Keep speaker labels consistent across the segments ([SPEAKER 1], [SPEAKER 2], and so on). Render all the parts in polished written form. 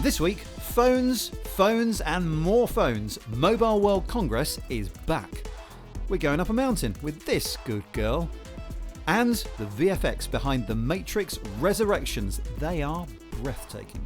[SPEAKER 1] This week, phones, and more phones. Mobile World Congress is back. We're going up a mountain with this good girl. And the VFX behind The Matrix Resurrections. They are breathtaking.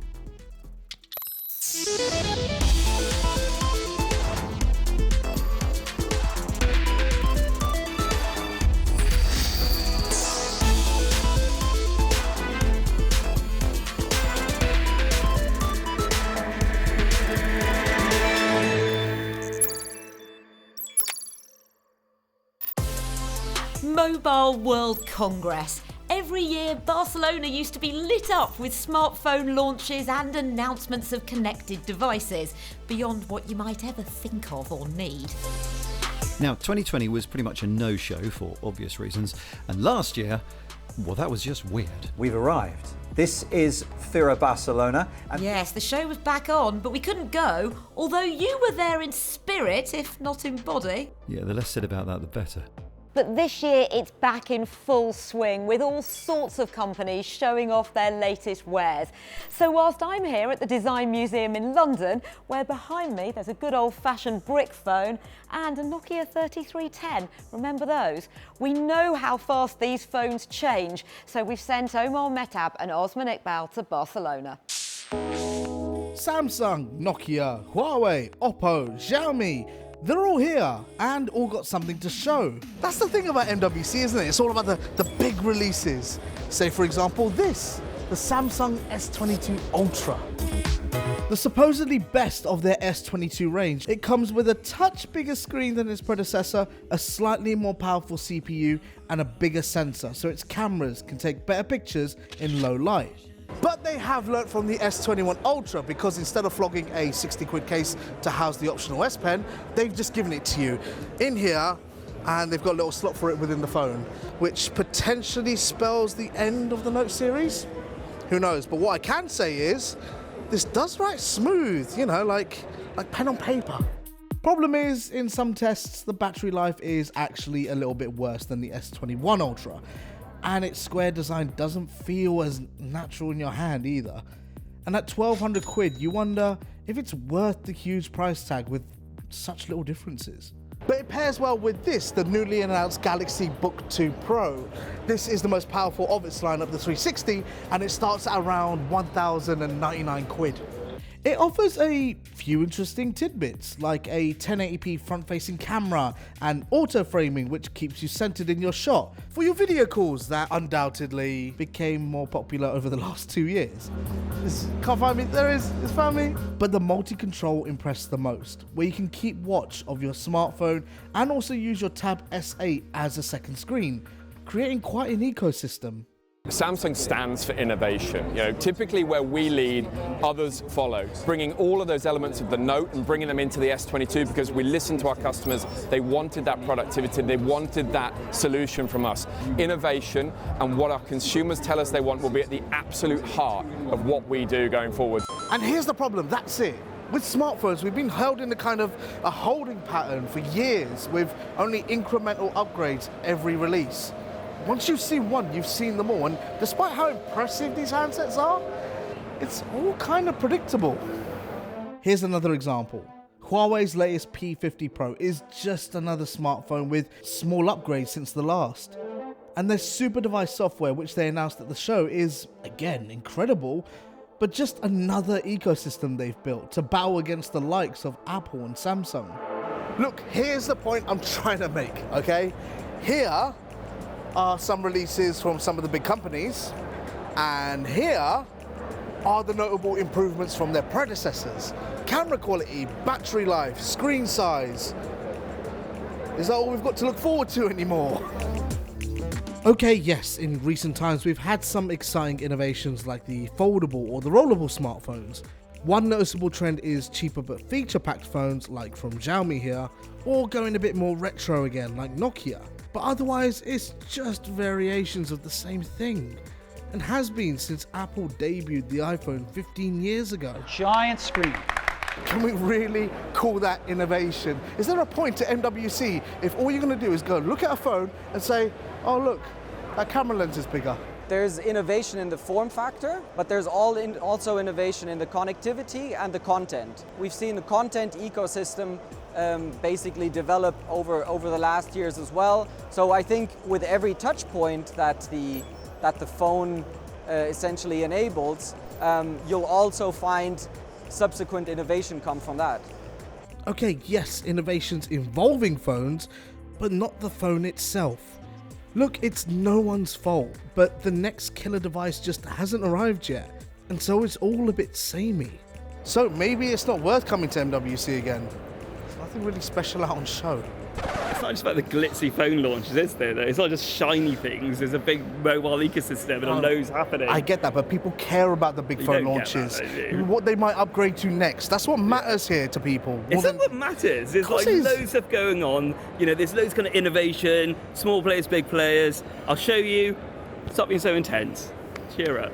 [SPEAKER 2] Mobile World Congress. Every year, Barcelona used to be lit up with smartphone launches and announcements of connected devices, beyond what you might ever think of or need.
[SPEAKER 1] Now, 2020 was pretty much a no-show for obvious reasons, and last year, well, that was just weird.
[SPEAKER 3] We've arrived. This is Fira Barcelona. And
[SPEAKER 2] yes, the show was back on, but we couldn't go, although you were there in spirit, if not in body.
[SPEAKER 1] Yeah, the less said about that, the better.
[SPEAKER 2] But this year it's back in full swing with all sorts of companies showing off their latest wares. So whilst I'm here at the Design Museum in London, where behind me there's a good old-fashioned brick phone and a Nokia 3310, remember those? We know how fast these phones change, so we've sent Omar Metab and Osman Iqbal to Barcelona.
[SPEAKER 4] Samsung, Nokia, Huawei, Oppo, Xiaomi, they're all here and all got something to show. That's the thing about MWC, isn't it? It's all about the big releases. Say, for example, this, the Samsung S22 Ultra. The supposedly best of their S22 range. It comes with a touch bigger screen than its predecessor, a slightly more powerful CPU, and a bigger sensor, so its cameras can take better pictures in low light. But they have learnt from the S21 Ultra, because instead of flogging a 60 quid case to house the optional S Pen, they've just given it to you in here, and they've got a little slot for it within the phone, which potentially spells the end of the Note series. Who knows? But what I can say is, this does write smooth, you know, like pen on paper. Problem is, in some tests, the battery life is actually a little bit worse than the S21 Ultra. And its square design doesn't feel as natural in your hand either. And at 1,200 quid, you wonder if it's worth the huge price tag with such little differences. But it pairs well with this, the newly announced Galaxy Book 2 Pro. This is the most powerful of its lineup, the 360, and it starts at around 1,099 quid. It offers a few interesting tidbits, like a 1080p front-facing camera and auto-framing, which keeps you centered in your shot for your video calls that undoubtedly became more popular over the last 2 years. Can't find me, there is, it's found me. But the multi-control impressed the most, where you can keep watch of your smartphone and also use your Tab S8 as a second screen, creating quite an ecosystem.
[SPEAKER 5] Samsung stands for innovation. You know, typically where we lead, others follow. Bringing all of those elements of the Note and bringing them into the S22, because we listened to our customers. They wanted that productivity. They wanted that solution from us. Innovation and what our consumers tell us they want will be at the absolute heart of what we do going forward.
[SPEAKER 4] And here's the problem, that's it. With smartphones, we've been held in a kind of a holding pattern for years with only incremental upgrades every release. Once you've seen one, you've seen them all, and despite how impressive these handsets are, it's all kind of predictable. Here's another example. Huawei's latest P50 Pro is just another smartphone with small upgrades since the last. And their super device software, which they announced at the show, is, again, incredible, but just another ecosystem they've built to battle against the likes of Apple and Samsung. Look, here's the point I'm trying to make, okay? Here are some releases from some of the big companies, and here are the notable improvements from their predecessors. Camera quality, battery life, screen size. Is that all we've got to look forward to anymore? Okay, yes, in recent times we've had some exciting innovations like the foldable or the rollable smartphones. One noticeable trend is cheaper but feature-packed phones like from Xiaomi here, or going a bit more retro again like Nokia. But otherwise, it's just variations of the same thing, and has been since Apple debuted the iPhone 15 years ago.
[SPEAKER 6] A giant screen.
[SPEAKER 4] Can we really call that innovation? Is there a point to MWC if all you're going to do is go look at a phone and say, oh look, that camera lens is bigger?
[SPEAKER 6] There's innovation in the form factor, but there's also innovation in the connectivity and the content. We've seen the content ecosystem basically develop over the last years as well. So I think with every touch point that the phone essentially enables, you'll also find subsequent innovation come from that.
[SPEAKER 4] Okay, yes, innovations involving phones, but not the phone itself. Look, it's no one's fault, but the next killer device just hasn't arrived yet, and so it's all a bit samey. So maybe it's not worth coming to MWC again. There's nothing really special out on show.
[SPEAKER 7] It's not just about the glitzy phone launches, is there, though? It's not just shiny things. There's a big mobile ecosystem and loads happening.
[SPEAKER 4] I get that, but people care about the big phone launches. What they might upgrade to next. That's what matters here to people.
[SPEAKER 7] It's not what matters. There's like loads of going on. You know, there's loads kind of innovation, small players, big players. I'll show you. Stop being so intense. Cheer up.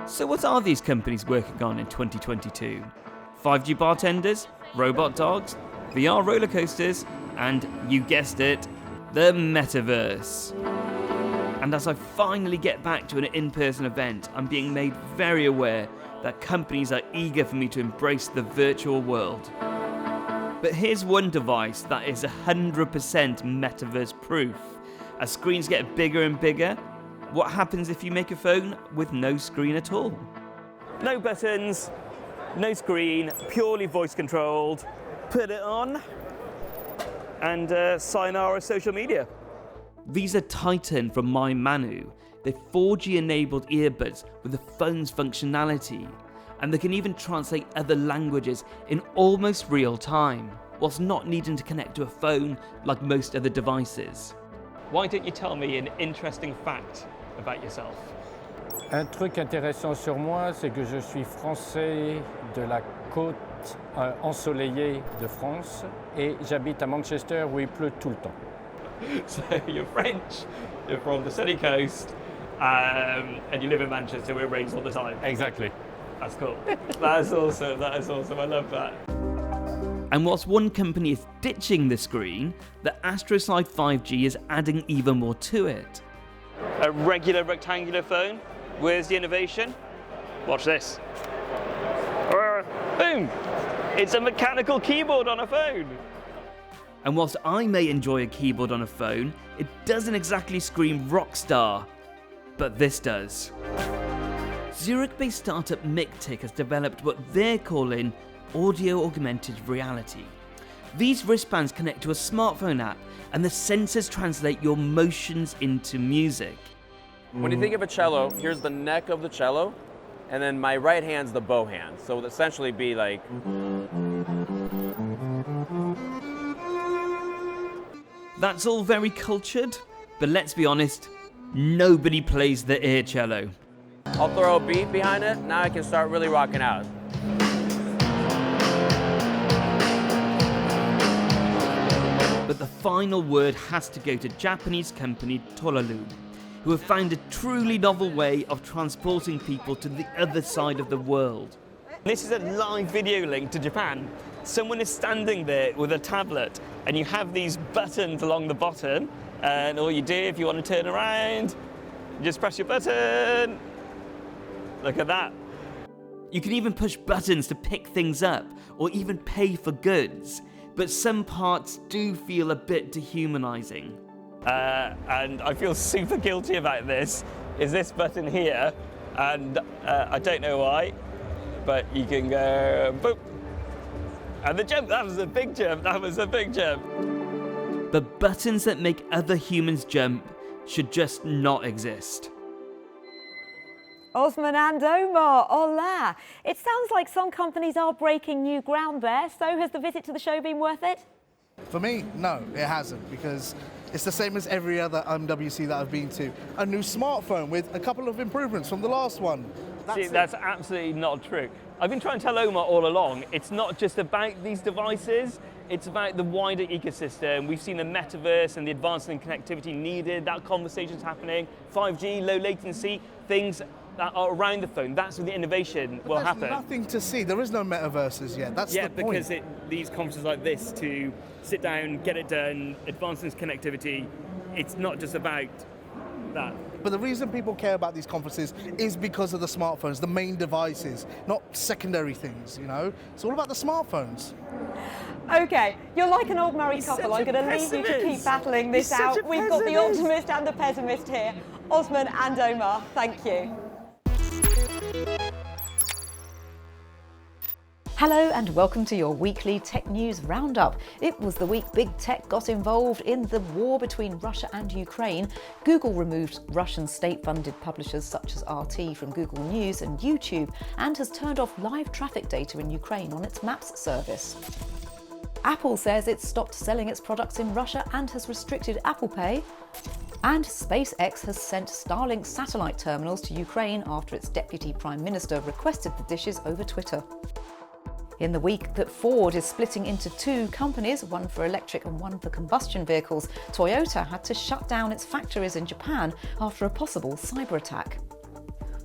[SPEAKER 7] So what are these companies working on in 2022? 5G bartenders? Robot dogs? VR roller coasters, and you guessed it, the metaverse. And as I finally get back to an in-person event, I'm being made very aware that companies are eager for me to embrace the virtual world. But here's one device that is 100% metaverse proof. As screens get bigger and bigger, what happens if you make a phone with no screen at all? No buttons, no screen, purely voice controlled. Put it on and sayonara social media. These are Titan from My Manu. They're 4G enabled earbuds with the phone's functionality, and they can even translate other languages in almost real time, whilst not needing to connect to a phone like most other devices. Why don't you tell me an interesting fact about yourself?
[SPEAKER 8] Un truc intéressant sur moi, c'est que je suis français de la côte ensoleillée de France et j'habite à Manchester où il pleut tout le temps.
[SPEAKER 7] So you're French, you're from the sunny coast, and you live in Manchester where it rains all the time.
[SPEAKER 8] Exactly.
[SPEAKER 7] That's cool. That is awesome. That is awesome. I love that. And whilst one company is ditching the screen, the AstroSlide 5G is adding even more to it. A regular rectangular phone. Where's the innovation? Watch this. Boom! It's a mechanical keyboard on a phone. And whilst I may enjoy a keyboard on a phone, it doesn't exactly scream rockstar. But this does. Zurich-based startup MicTic has developed what they're calling audio augmented reality. These wristbands connect to a smartphone app, and the sensors translate your motions into music.
[SPEAKER 9] When you think of a cello, here's the neck of the cello, and then my right hand's the bow hand. So it would essentially be like...
[SPEAKER 7] That's all very cultured, but let's be honest, nobody plays the ear cello.
[SPEAKER 9] I'll throw a beat behind it, now I can start really rocking out.
[SPEAKER 7] But the final word has to go to Japanese company Tolalu, who have found a truly novel way of transporting people to the other side of the world. This is a live video link to Japan. Someone is standing there with a tablet, and you have these buttons along the bottom, and all you do, if you want to turn around, you just press your button. Look at that. You can even push buttons to pick things up, or even pay for goods. But some parts do feel a bit dehumanizing. And I feel super guilty about this, is this button here, and I don't know why, but you can go boop. And the jump, that was a big jump, that was a big jump. But buttons that make other humans jump should just not exist.
[SPEAKER 2] Osman and Omar, hola. It sounds like some companies are breaking new ground there, so has the visit to the show been worth it?
[SPEAKER 4] For me, no, it hasn't, because it's the same as every other MWC that I've been to. A new smartphone with a couple of improvements from the last one.
[SPEAKER 7] That's absolutely not true. I've been trying to tell Omar all along, it's not just about these devices, it's about the wider ecosystem. We've seen the metaverse and the advancement in connectivity needed, that conversation's happening, 5G, low latency, things that are around the phone. That's where the innovation will happen.
[SPEAKER 4] There's nothing to see. There is no metaverses yet. That's the point.
[SPEAKER 7] Yeah, because these conferences like this, to sit down, get it done, advancements connectivity, it's not just about that.
[SPEAKER 4] But the reason people care about these conferences is because of the smartphones, the main devices, not secondary things, you know? It's all about the smartphones.
[SPEAKER 2] Okay, you're like an old married couple. I'm going to leave you to keep battling this out. We've got the optimist and the pessimist here, Osman and Omar. Thank you. Hello and welcome to your weekly tech news roundup. It was the week big tech got involved in the war between Russia and Ukraine. Google removed Russian state-funded publishers such as RT from Google News and YouTube and has turned off live traffic data in Ukraine on its Maps service. Apple says it's stopped selling its products in Russia and has restricted Apple Pay. And SpaceX has sent Starlink satellite terminals to Ukraine after its deputy prime minister requested the dishes over Twitter. In the week that Ford is splitting into two companies, one for electric and one for combustion vehicles, Toyota had to shut down its factories in Japan after a possible cyber attack.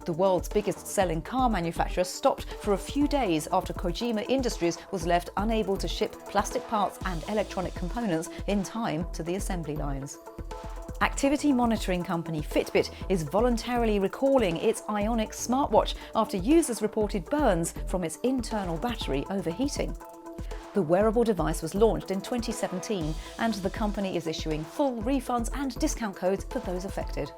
[SPEAKER 2] The world's biggest selling car manufacturer stopped for a few days after Kojima Industries was left unable to ship plastic parts and electronic components in time to the assembly lines. Activity monitoring company Fitbit is voluntarily recalling its Ionic smartwatch after users reported burns from its internal battery overheating. The wearable device was launched in 2017 and the company is issuing full refunds and discount codes for those affected.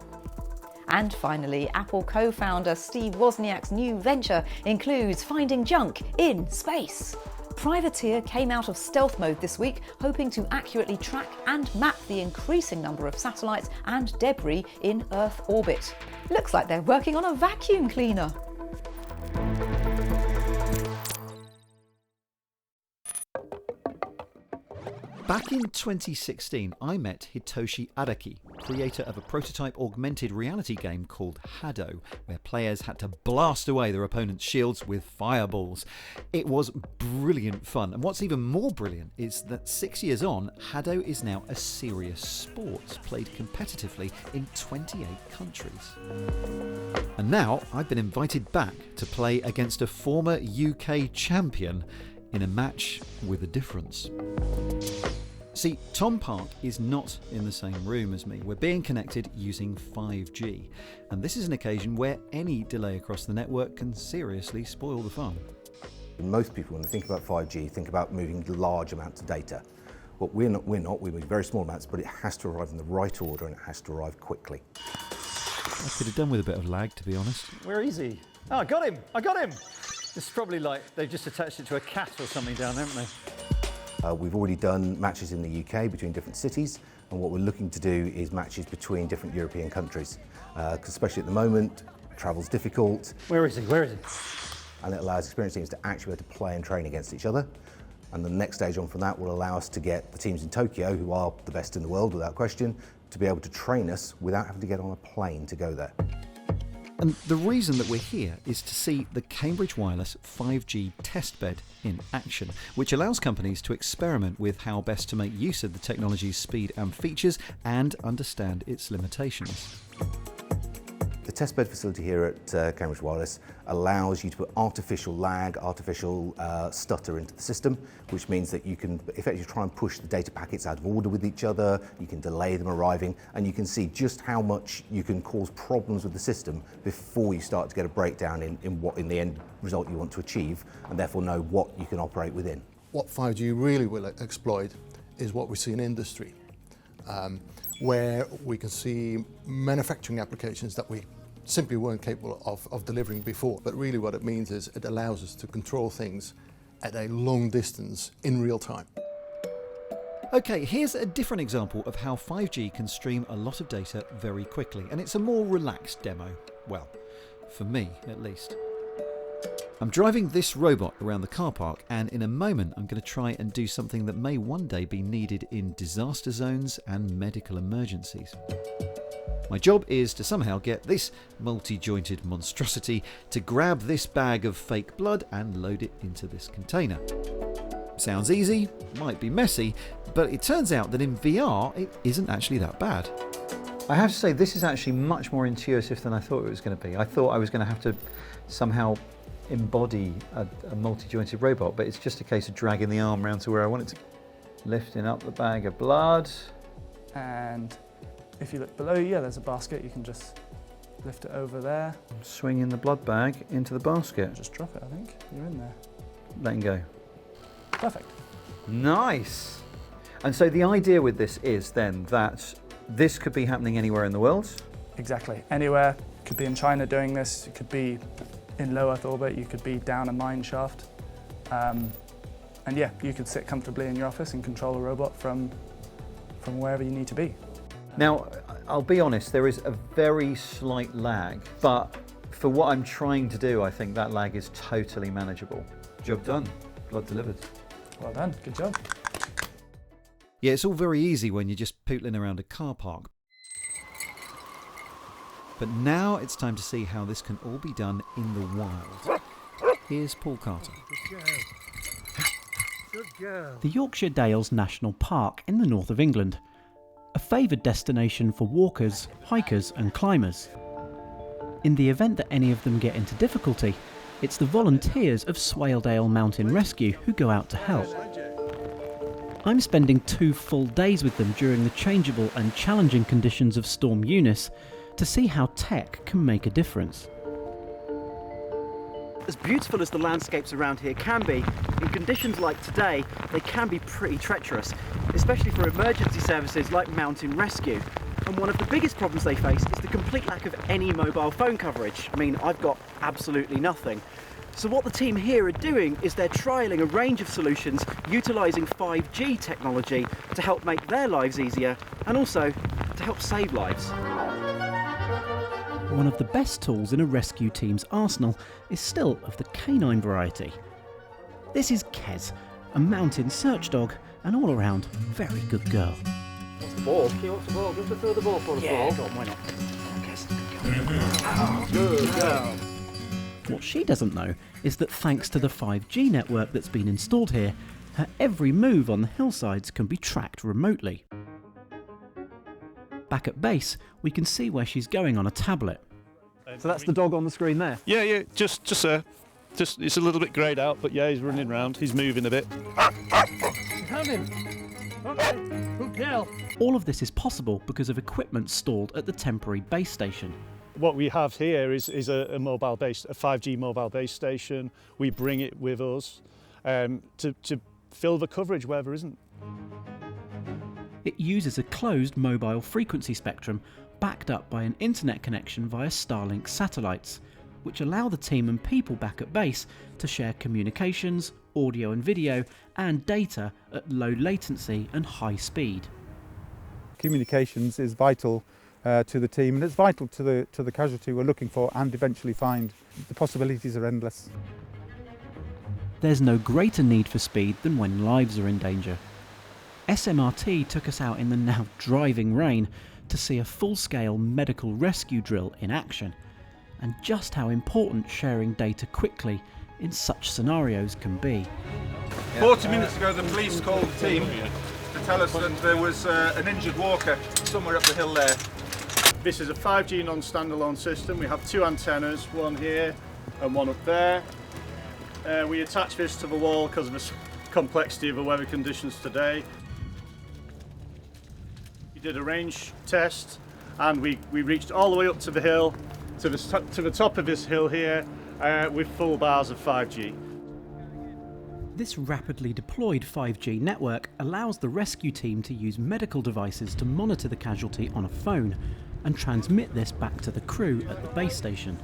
[SPEAKER 2] And finally, Apple co-founder Steve Wozniak's new venture includes finding junk in space. Privateer came out of stealth mode this week, hoping to accurately track and map the increasing number of satellites and debris in Earth orbit. Looks like they're working on a vacuum cleaner.
[SPEAKER 1] Back in 2016, I met Hitoshi Araki, creator of a prototype augmented reality game called Hado, where players had to blast away their opponent's shields with fireballs. It was brilliant fun, and what's even more brilliant is that 6 years on, Hado is now a serious sport, played competitively in 28 countries. And now I've been invited back to play against a former UK champion in a match with a difference. See, Tom Park is not in the same room as me. We're being connected using 5G, and this is an occasion where any delay across the network can seriously spoil the fun.
[SPEAKER 10] Most people, when they think about 5G, think about moving large amounts of data. But we're not. We move very small amounts, but it has to arrive in the right order and it has to arrive quickly.
[SPEAKER 1] I could have done with a bit of lag, to be honest.
[SPEAKER 3] Where is he? Oh, I got him! I got him! This is probably like they've just attached it to a cat or something down there, haven't they?
[SPEAKER 10] We've already done matches in the UK between different cities, and what we're looking to do is matches between different European countries. Because especially at the moment, travel's difficult.
[SPEAKER 3] Where is he? Where is he?
[SPEAKER 10] And it allows experienced teams to actually be able to play and train against each other. And the next stage on from that will allow us to get the teams in Tokyo, who are the best in the world without question, to be able to train us without having to get on a plane to go there.
[SPEAKER 1] And the reason that we're here is to see the Cambridge Wireless 5G testbed in action, which allows companies to experiment with how best to make use of the technology's speed and features and understand its limitations.
[SPEAKER 10] The testbed facility here at Cambridge Wireless allows you to put artificial lag, artificial stutter into the system, which means that you can effectively try and push the data packets out of order with each other, you can delay them arriving, and you can see just how much you can cause problems with the system before you start to get a breakdown in the end result you want to achieve, and therefore know what you can operate within.
[SPEAKER 11] What 5G really will exploit is what we see in industry, where we can see manufacturing applications that we simply weren't capable of delivering before. But really what it means is it allows us to control things at a long distance in real time.
[SPEAKER 1] Okay, here's a different example of how 5G can stream a lot of data very quickly, and it's a more relaxed demo. Well, for me at least. I'm driving this robot around the car park, and in a moment I'm going to try and do something that may one day be needed in disaster zones and medical emergencies. My job is to somehow get this multi-jointed monstrosity to grab this bag of fake blood and load it into this container. Sounds easy, might be messy, but it turns out that in VR it isn't actually that bad.
[SPEAKER 3] I have to say, this is actually much more intuitive than I thought it was going to be. I thought I was going to have to somehow embody a multi-jointed robot, but it's just a case of dragging the arm around to where I want it to. Lifting up the bag of blood.
[SPEAKER 12] And if you look below you, yeah, there's a basket. You can just lift it over there.
[SPEAKER 3] Swinging the blood bag into the basket.
[SPEAKER 12] Just drop it, I think. You're in there.
[SPEAKER 3] Letting go.
[SPEAKER 12] Perfect.
[SPEAKER 3] Nice. And so the idea with this is then that this could be happening anywhere in the world?
[SPEAKER 12] Exactly. Anywhere. Could be in China doing this. It could be in low Earth orbit. You could be down a mine shaft. And yeah, you could sit comfortably in your office and control a robot from wherever you need to be.
[SPEAKER 3] Now, I'll be honest, there is a very slight lag, but for what I'm trying to do, I think that lag is totally manageable. Job done. Blood delivered.
[SPEAKER 12] Well done. Good job.
[SPEAKER 1] Yeah, it's all very easy when you're just pootling around a car park. But now it's time to see how this can all be done in the wild. Here's Paul Carter.
[SPEAKER 13] Good girl. The Yorkshire Dales National Park in the north of England. A favoured destination for walkers, hikers and climbers. In the event that any of them get into difficulty, it's the volunteers of Swaledale Mountain Rescue who go out to help. I'm spending 2 full days with them during the changeable and challenging conditions of Storm Eunice to see how tech can make a difference.
[SPEAKER 14] As beautiful as the landscapes around here can be, in conditions like today, they can be pretty treacherous, especially for emergency services like Mountain Rescue. And one of the biggest problems they face is the complete lack of any mobile phone coverage. I mean, I've got absolutely nothing. So what the team here are doing is they're trialling a range of solutions utilising 5G technology to help make their lives easier and also to help save lives.
[SPEAKER 13] One of the best tools in a rescue team's arsenal is still of the canine variety. This is Kez, a mountain search dog, an all-around very good girl.
[SPEAKER 14] What's the ball? He wants the ball. Just to throw the ball for the ball.
[SPEAKER 13] Go on, why not?
[SPEAKER 14] Kez, good girl.
[SPEAKER 13] What she doesn't know is that thanks to the 5G network that's been installed here, her every move on the hillsides can be tracked remotely. Back at base, we can see where she's going on a tablet.
[SPEAKER 15] So that's the dog on the screen there?
[SPEAKER 16] Yeah, just there. Just it's a little bit greyed out, but yeah, he's running around. He's moving a bit.
[SPEAKER 15] Have him. Okay, good girl.
[SPEAKER 13] All of this is possible because of equipment stored at the temporary base station.
[SPEAKER 16] What we have here is a 5G mobile base station. We bring it with us to fill the coverage where there isn't.
[SPEAKER 13] It uses a closed mobile frequency spectrum backed up by an internet connection via Starlink satellites, which allow the team and people back at base to share communications, audio and video, and data at low latency and high speed.
[SPEAKER 17] Communications is vital to the team, and it's vital to the casualty we're looking for and eventually find. The possibilities are endless.
[SPEAKER 13] There's no greater need for speed than when lives are in danger. SMRT took us out in the now driving rain to see a full-scale medical rescue drill in action, and just how important sharing data quickly in such scenarios can be.
[SPEAKER 18] 40 minutes ago the police called the team to tell us that there was an injured walker somewhere up the hill there.
[SPEAKER 16] This is a 5G non-standalone system. We have 2 antennas, one here and one up there. We attach this to the wall because of the complexity of the weather conditions today. We did a range test and we reached all the way up to the hill, to the top of this hill here with full bars of 5G.
[SPEAKER 13] This rapidly deployed 5G network allows the rescue team to use medical devices to monitor the casualty on a phone and transmit this back to the crew at the base station.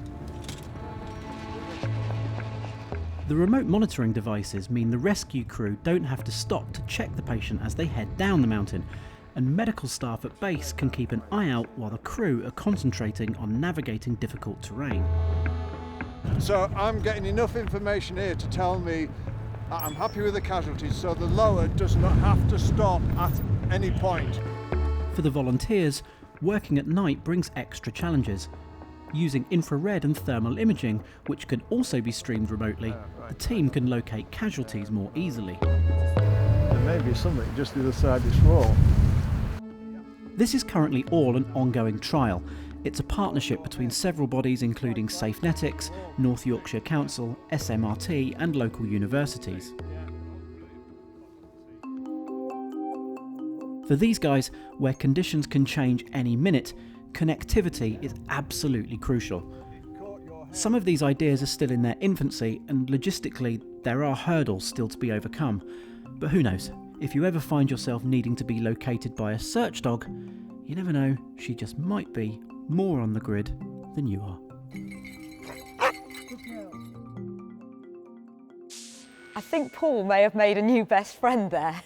[SPEAKER 13] The remote monitoring devices mean the rescue crew don't have to stop to check the patient as they head down the mountain, and medical staff at base can keep an eye out while the crew are concentrating on navigating difficult terrain.
[SPEAKER 19] So I'm getting enough information here to tell me I'm happy with the casualties, so the lower does not have to stop at any point.
[SPEAKER 13] For the volunteers, working at night brings extra challenges. Using infrared and thermal imaging, which can also be streamed remotely, the team can locate casualties more easily.
[SPEAKER 19] There may be something just the other side of this wall.
[SPEAKER 13] This is currently all an ongoing trial. It's a partnership between several bodies including Safenetics, North Yorkshire Council, SMRT and local universities. For these guys, where conditions can change any minute, connectivity is absolutely crucial. Some of these ideas are still in their infancy, and logistically there are hurdles still to be overcome. But who knows, if you ever find yourself needing to be located by a search dog, you never know, she just might be more on the grid than you are.
[SPEAKER 2] I think Paul may have made a new best friend there.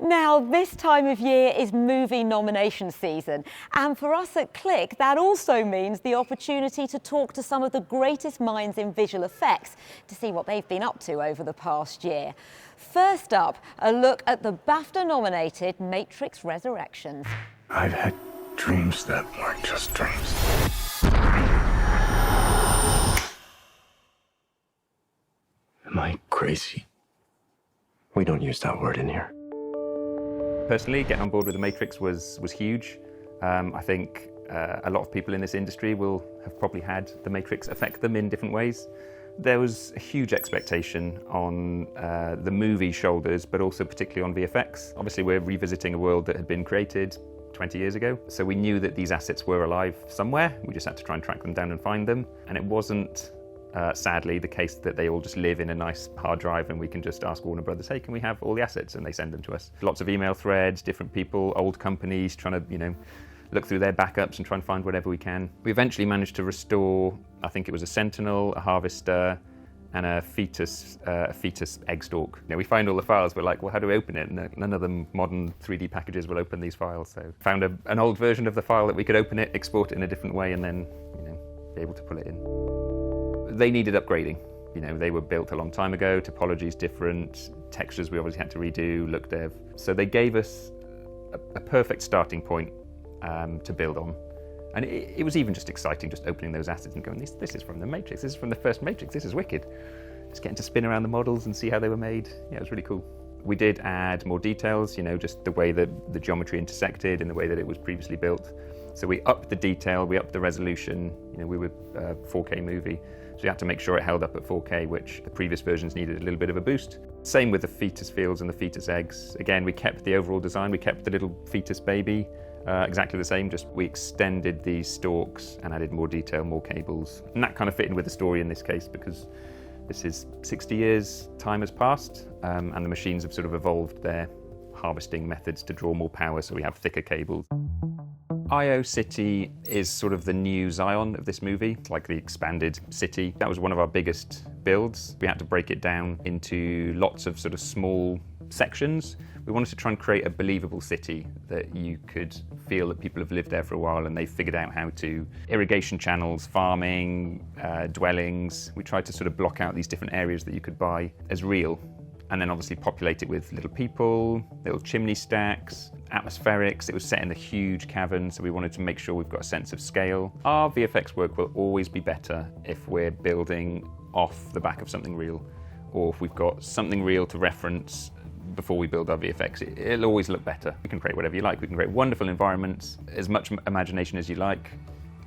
[SPEAKER 2] Now, this time of year is movie nomination season, and for us at Click, that also means the opportunity to talk to some of the greatest minds in visual effects to see what they've been up to over the past year. First up, a look at the BAFTA-nominated Matrix Resurrections.
[SPEAKER 20] I've had dreams that weren't just dreams. Am I crazy? We don't use that word in here.
[SPEAKER 21] Personally, getting on board with The Matrix was huge. I think a lot of people in this industry will have probably had The Matrix affect them in different ways. There was a huge expectation on the movie's shoulders, but also particularly on VFX. Obviously, we're revisiting a world that had been created 20 years ago, so we knew that these assets were alive somewhere. We just had to try and track them down and find them, and it wasn't sadly the case that they all just live in a nice hard drive and we can just ask Warner Brothers, hey, can we have all the assets, and they send them to us. Lots of email threads, different people, old companies trying to, look through their backups and try and find whatever we can. We eventually managed to restore, I think it was a Sentinel, a Harvester, and a fetus egg stalk. We find all the files, we're like, well, how do we open it? And none of the modern 3D packages will open these files. So found an old version of the file that we could open it, export it in a different way, and then be able to pull it in. They needed upgrading. They were built a long time ago, topology's different, textures we obviously had to redo, look dev. So they gave us a perfect starting point to build on. And it was even just exciting just opening those assets and going, this is from the Matrix, this is from the first Matrix, this is wicked. Just getting to spin around the models and see how they were made. Yeah, it was really cool. We did add more details, just the way that the geometry intersected and the way that it was previously built. So we upped the detail, we upped the resolution. We were a 4K movie, so we had to make sure it held up at 4K, which the previous versions needed a little bit of a boost. Same with the fetus fields and the fetus eggs. Again, we kept the overall design, we kept the little fetus baby exactly the same, just we extended these stalks and added more detail, more cables. And that kind of fit in with the story in this case, because this is 60 years, time has passed, and the machines have sort of evolved their harvesting methods to draw more power, so we have thicker cables. IO City is sort of the new Zion of this movie, like the expanded city. That was one of our biggest builds. We had to break it down into lots of sort of small sections. We wanted to try and create a believable city that you could feel that people have lived there for a while and they've figured out how to, irrigation channels, farming, dwellings. We tried to sort of block out these different areas that you could buy as real, and then obviously populate it with little people, little chimney stacks, atmospherics. It was set in a huge cavern, so we wanted to make sure we've got a sense of scale. Our VFX work will always be better if we're building off the back of something real, or if we've got something real to reference before we build our VFX. It'll always look better. We can create whatever you like. We can create wonderful environments, as much imagination as you like,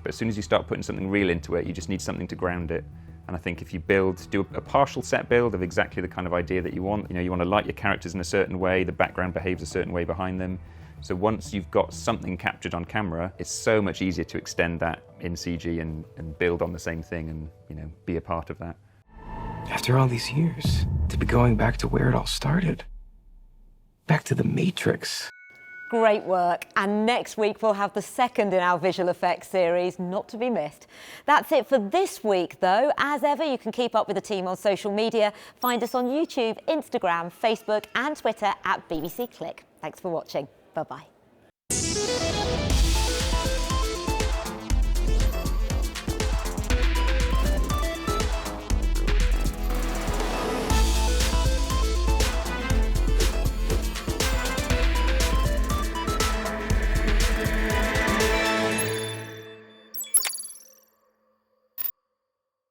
[SPEAKER 21] but as soon as you start putting something real into it, you just need something to ground it. And I think if you do a partial set build of exactly the kind of idea that you want, you want to light your characters in a certain way, the background behaves a certain way behind them. So once you've got something captured on camera, it's so much easier to extend that in CG and build on the same thing and be a part of that.
[SPEAKER 20] After all these years, to be going back to where it all started. Back to the Matrix.
[SPEAKER 2] Great work, and next week we'll have the second in our visual effects series, not to be missed. That's it for this week though. As ever, you can keep up with the team on social media. Find us on YouTube, Instagram, Facebook and Twitter at BBC Click. Thanks for watching. Bye-bye.